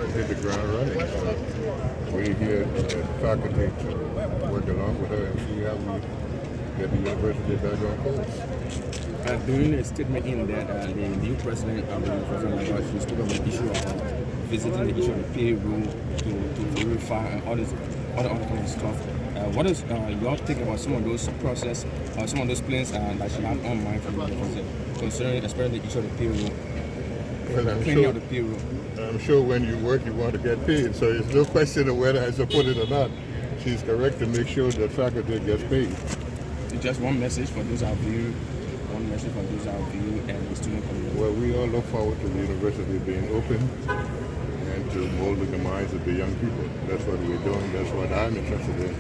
hit the ground running. We're here at faculty to work along with her and see how we get the university back on course. During a statement in that the new president of the University of Liberia, she spoke about the issue of visiting the issue of the payroll to verify and all this other kind of stuff. What is your take about some of those process or some of those plans that she had on mind for the university, concerning especially the issue of the payroll? Well, cleaning out the payroll. I'm sure when you work, you want to get paid. So it's no question of whether I support it or not. She's correct to make sure that faculty gets paid. It's just one message for those out there. One message for those out there and the student community. Well, we all look forward to the university being open and to molding the minds of the young people. That's what we're doing. That's what I'm interested in.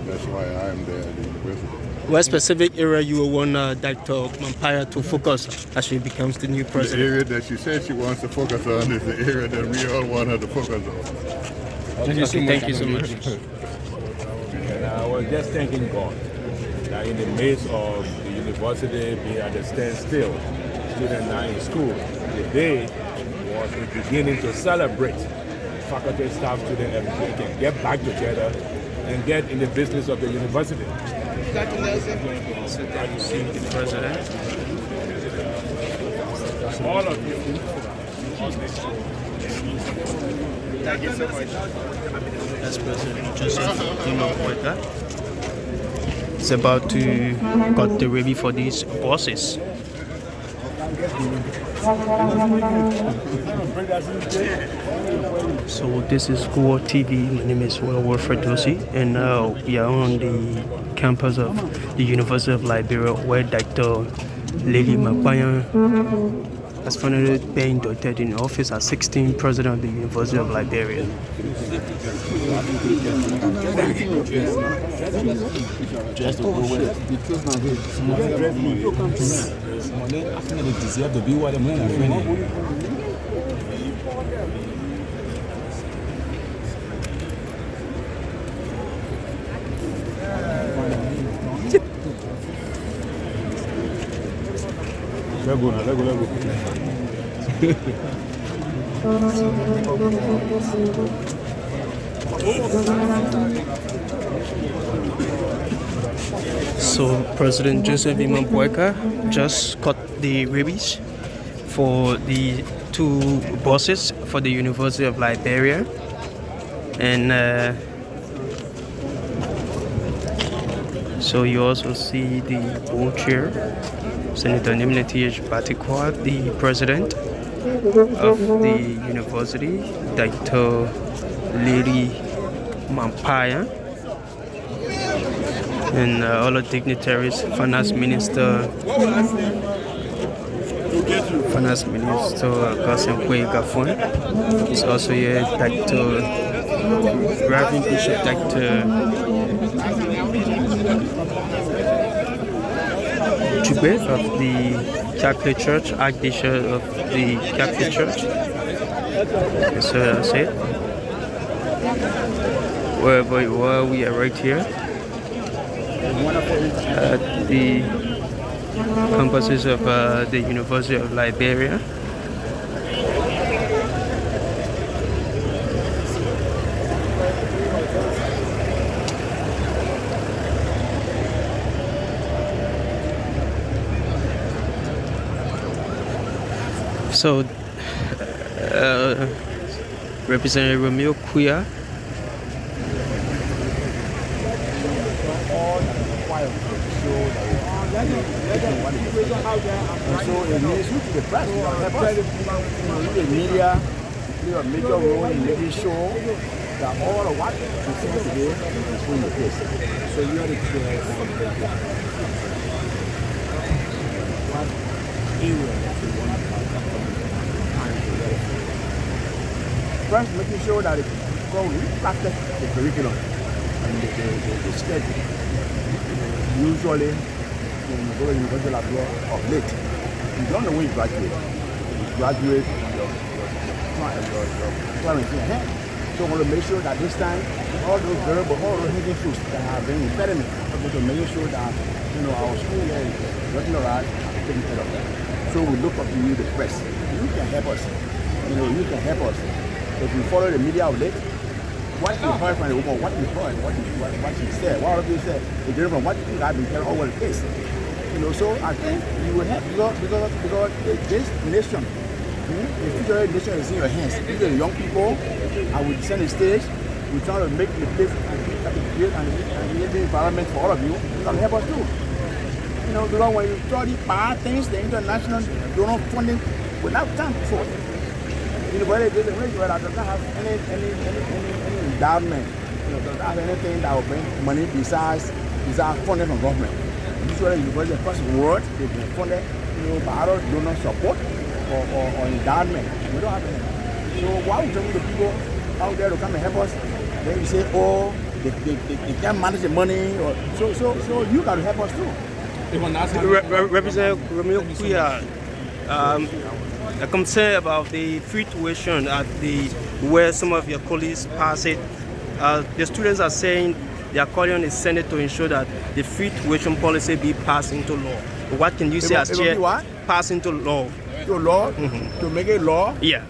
That's why I'm there at the university. What specific area you will want Dr. Maparyan to focus on as she becomes the new president? The area that she said she wants to focus on is the area that we all want her to focus on. Thank you so much. And I was just thanking God that in the midst of the university being at a standstill, students are in school, today was the beginning to celebrate faculty, staff, students, and we can get back together and get in the business of the university. So that you see the president. All of you. Thank you so much. That's President Joseph Maparyan. It's about to cut the ready for these buses. So this is Goa TV. My name is Wilfred Dosi, and now we are on the campus of the University of Liberia, where Dr. Layli Maparyan has finally been inducted in office as 16th president of the University of Liberia. Just to go where they deserve to be what I'm So President Joseph Maparyan just cut the ribbons for the two buses for the University of Liberia, and so you also see the board chair, Senator Nimneti Batikwa, the president of the university, Dr. Layli Maparyan, and all the dignitaries, Finance Minister Gasenkwe Gafon is also here, Dr. Reverend Bishop Dr. Chube of the Catholic Church, Archbishop of the Catholic Church. So that's it. Wherever you are, we are right here at the campuses of the University of Liberia. So, Representative Romeo Kuya. So it needs to the press, the media play a major role in making sure that all of what we see today is put in place. So you are the chair of the what area that you want to talk about. First, making sure that it reflects the curriculum and the schedule. Usually, when you go to University of Liberia of late, you don't know when you graduate. You graduate, your parents in hand. So we want to make sure that this time, all those variables, all those hidden fruits that have been impediment, we want to make sure that our school here is regularized and taken care of that. So we look up to you, the press. You can help us. You can help us if you follow the media outlet, what you heard from the woman, what you heard, what she said, what other people said, is different from what you have been telling over the case. So I think you will have, because this nation, the future of the nation is in your hands. These are the young people, I will descend the stage, we're trying to make the place and the environment for all of you. You can help us too. Because when you try these bad things, the international donor funding will not come forth. University of Liberia does not have any endowment. Does not have anything that will bring money besides funding from government. Usually, University across the world, they've been funded by other donor support or endowment. We don't have anything. So why would the people out there to come and help us? Then you say, oh, they can't manage the money. So you got to help us too. Representative Romeo Kuya, a concern about the free tuition at where some of your colleagues pass it. The students are saying they are calling on the Senate to ensure that the free tuition policy be passed into law. What can you say as chair? Pass into law. To law? Mm-hmm. To make it law? Yeah.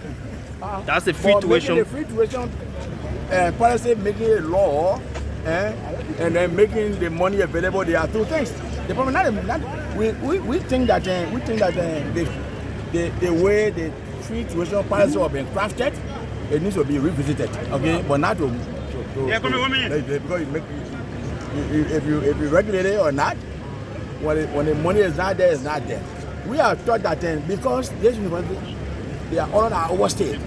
That's the free tuition. The free tuition policy, making it law, and then making the money available. There are two things. The problem we think that the way the free tuition policy has been crafted, it needs to be revisited. Okay, but not to because if you regulate it or not, when the money is not there, it's not there. We are taught that because this university, they are all overstayed.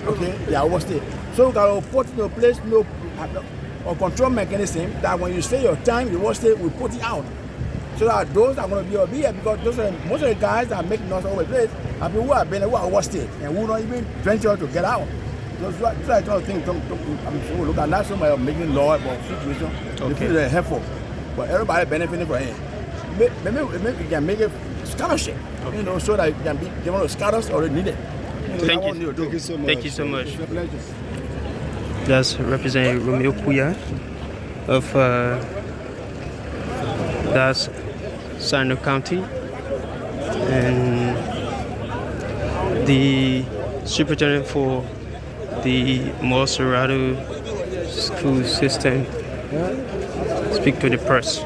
Okay, they are overstayed. So we got to put in place a control mechanism that when you stay your time, the overstay will put it out. So that those are going to be here because most of the guys that are making us over the place are people who are overstayed and who don't even venture to get out. So that's I try to think. I'm sure look at that somebody making law about situation. Okay. They feel helpful, but everybody benefiting from it. Maybe we can make a scholarship, okay. So that it can be given to scholars or needed. Thank you. Thank you so much. Thank you so much. That's Representative Romeo Kuya of that's Sano County, and the superintendent for the Moserado school system speak to the press.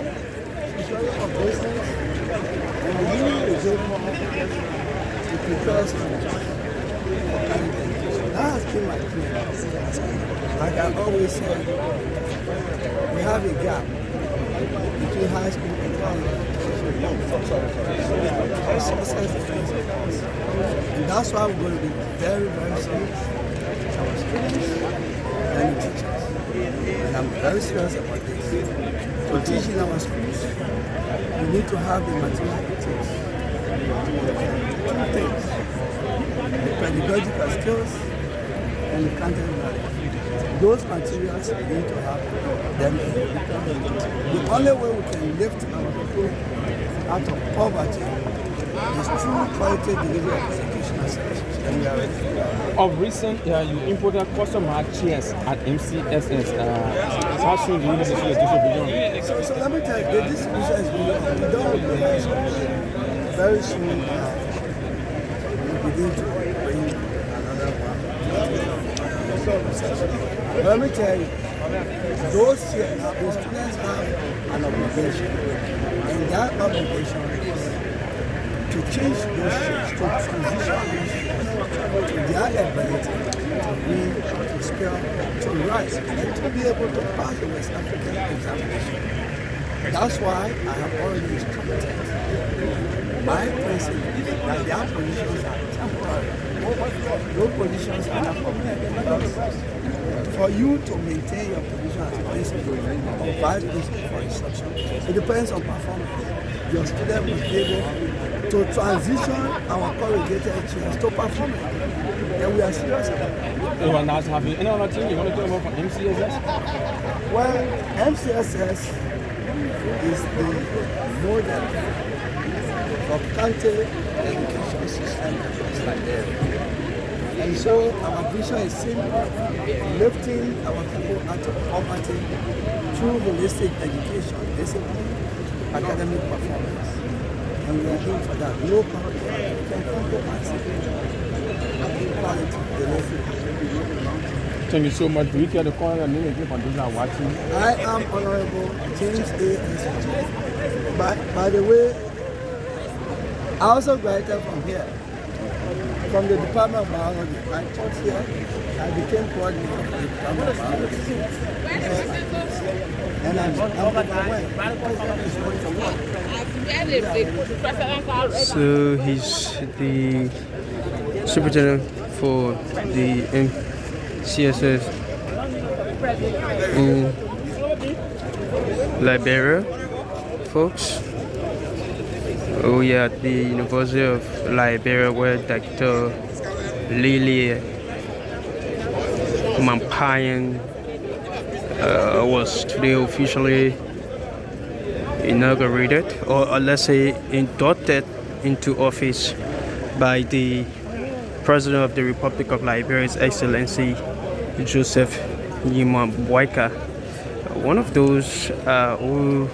Like I always say, we have a gap between high school and college. And that's why we're going to be very, very serious with our students and the teachers. And I'm very serious about this. To teach in our schools, we need to have the material it takes. Two things: the pedagogical skills and the content knowledge. Those materials we need to have them. The only way we can lift our people out of poverty is through quality delivery of educational services, and we are ready. Of recent, you imported custom-hard chairs at MCSS. How soon do you need to see the distribution? So let me tell you, the distribution is going on. We don't have the high school. Very soon, we begin to bring another one. But let me tell you, those chairs, the students have an obligation, and that obligation is to change those chairs, to transition those chairs to their ability to read, to spell, to write, and to be able to pass the West African examination. That's why I have already instructed my principle that their positions are temporary. Those positions are not permanent. For you to maintain your position as a principal or vice principal for instruction, it depends on performance. Your student must be able to transition our corrugated chairs to performance. And we are serious about it. Anyone else have any other thing you want to talk about from MCSS? Well, MCSS is the model for country education system across Liberia. And so our vision is simple: lifting our people out of poverty through holistic education, discipline, academic performance. And we are here for that. No poverty can compromise quality delivery. Thank you so much. Do you care to call your name again for those that are watching? I am Honorable James A. Institute. By the way, I also graduated from here, from the Department of Biology. I taught here. I became coordinator for the Department of Biology. And I'm So he's the superintendent for the CSS in Liberia, folks. Oh yeah, at the University of Liberia, where Dr. Layli Maparyan was today officially inaugurated, or let's say inducted into office by the President of the Republic of Liberia, His Excellency Joseph Maparyan. One of those who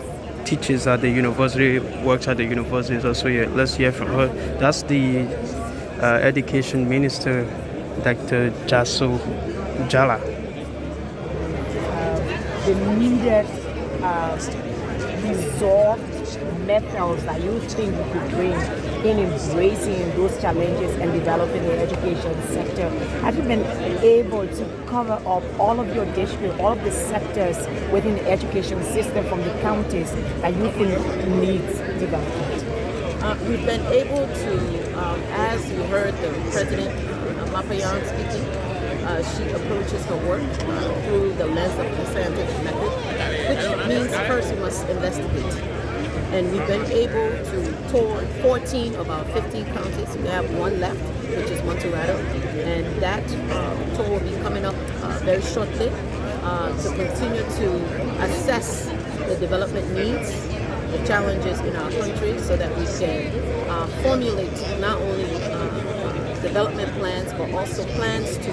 teaches at the university, works at the university is also here. Let's hear from her. That's the Education Minister, Dr. Jaso Jala. The needed resolved methods that you think we could bring in embracing those challenges and developing the education sector? Have you been able to cover up all of your district, all of the sectors within the education system from the counties that you think needs development? We've been able to, as you heard the President Maparyan speaking, she approaches her work through the lens of the scientific method, which means first you must investigate. And we've been able to tour 14 of our 15 counties. We have one left, which is Montserrat, and that tour will be coming up very shortly to continue to assess the development needs, the challenges in our country, so that we can formulate not only development plans, but also plans to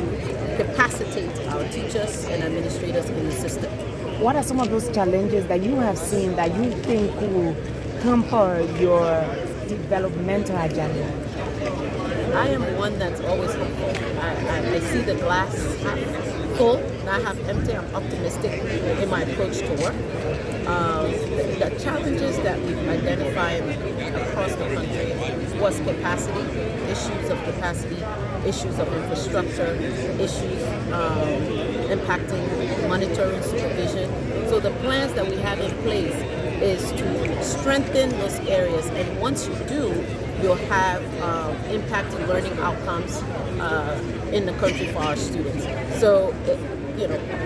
capacitate our teachers and administrators in the system. What are some of those challenges that you have seen that you think will hamper your developmental agenda? I am one that's always hopeful. I see the glass half full, not half empty. I'm optimistic in my approach to work. The challenges that we've identified across the country was capacity, issues of capacity, issues of infrastructure, issues impacting monitoring, supervision. So the plans that we have in place is to strengthen those areas, and once you do, you'll have impacted learning outcomes in the country for our students. So,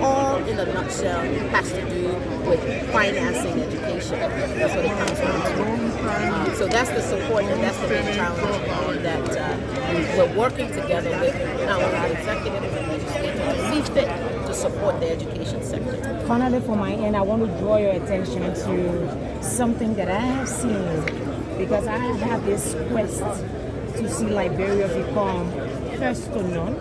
all in a nutshell has to do with financing education. That's what it comes down to. So that's the support and that's the big challenge that we're working together with not only the executive and legislature to see fit to support the education sector. Finally, for my end, I want to draw your attention to something that I have seen, because I have this quest to see Liberia become first to none.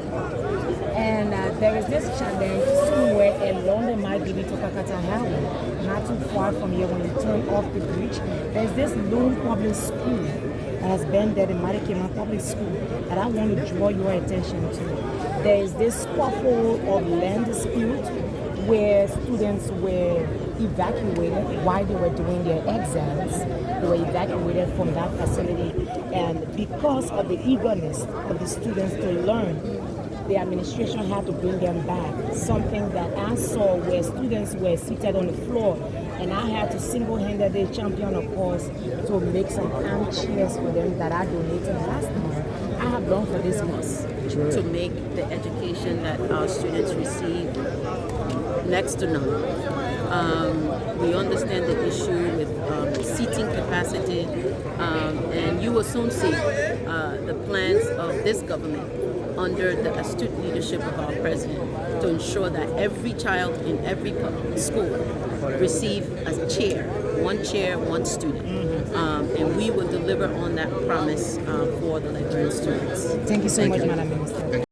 And there is this challenge somewhere along the Magidi to Pakata Highway, not too far from here when you turn off the bridge. There's this lone public school that has been there, the Marikema Public School, that I want to draw your attention to. There is this scuffle of land dispute where students were evacuated while they were doing their exams. They were evacuated from that facility, and because of the eagerness of the students to learn, the administration had to bring them back. Something that I saw where students were seated on the floor, and I had to single-handedly champion a cause to make some armchairs for them that I donated last month. I have longed for this month to make the education that our students receive next to none. We understand the issue with seating capacity, and you will soon see the plans of this government under the astute leadership of our president to ensure that every child in every school receive a chair, one student. And we will deliver on that promise for the Liberian students. Thank you so much, Madam Minister.